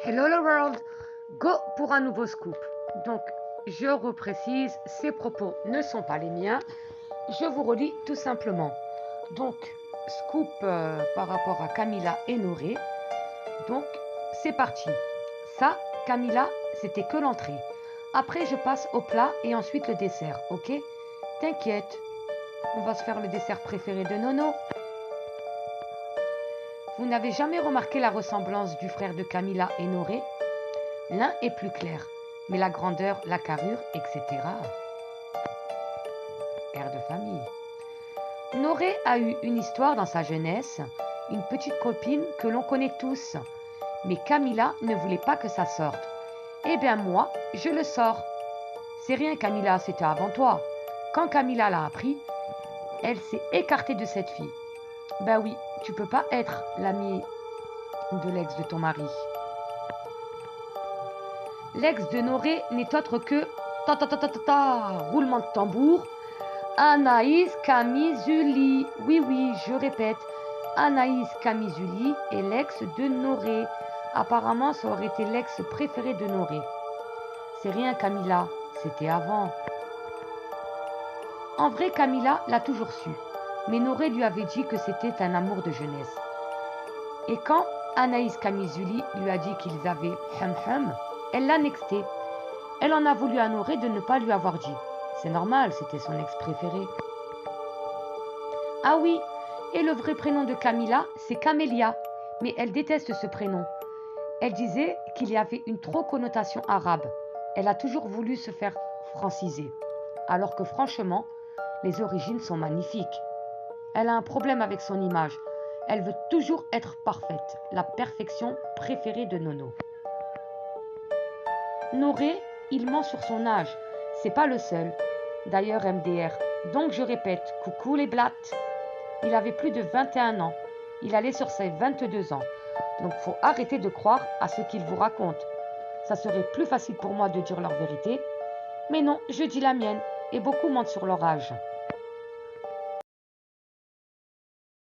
Hello the world, go pour un nouveau scoop. Donc, je reprécise, ces propos ne sont pas les miens. Je vous relis tout simplement. Donc, scoop par rapport à Camilla et Noré. Donc, c'est parti. Ça, Camilla, c'était que l'entrée. Après, je passe au plat et ensuite le dessert, ok? T'inquiète, on va se faire le dessert préféré de Nono. Vous n'avez jamais remarqué la ressemblance du frère de Camilla et Noré? L'un est plus clair, mais la grandeur, la carrure, etc. Air de famille. Noré a eu une histoire dans sa jeunesse, une petite copine que l'on connaît tous. Mais Camilla ne voulait pas que ça sorte. Eh bien moi, je le sors. C'est rien Camilla, c'était avant toi. Quand Camilla l'a appris, elle s'est écartée de cette fille. Ben oui, tu peux pas être l'amie de l'ex de ton mari. L'ex de Noré n'est autre que roulement de tambour. Anaïs Camizuli. Oui, je répète. Anaïs Camizuli est l'ex de Noré. Apparemment, ça aurait été l'ex préféré de Noré. C'est rien Camilla, c'était avant. En vrai, Camilla l'a toujours su. Mais Noré lui avait dit que c'était un amour de jeunesse. Et quand Anaïs Camizuli lui a dit qu'ils avaient hum, elle l'a nexté. Elle en a voulu à Noré de ne pas lui avoir dit. C'est normal, c'était son ex préféré. Ah oui, et le vrai prénom de Camilla, c'est Camélia. Mais elle déteste ce prénom. Elle disait qu'il y avait une trop connotation arabe. Elle a toujours voulu se faire franciser. Alors que franchement, les origines sont magnifiques. Elle a un problème avec son image. Elle veut toujours être parfaite, la perfection préférée de Nono. Noré, il ment sur son âge. C'est pas le seul. D'ailleurs, MDR. Donc je répète, coucou les blattes. Il avait plus de 21 ans. Il allait sur ses 22 ans. Donc faut arrêter de croire à ce qu'il vous raconte. Ça serait plus facile pour moi de dire leur vérité. Mais non, je dis la mienne. Et beaucoup mentent sur leur âge.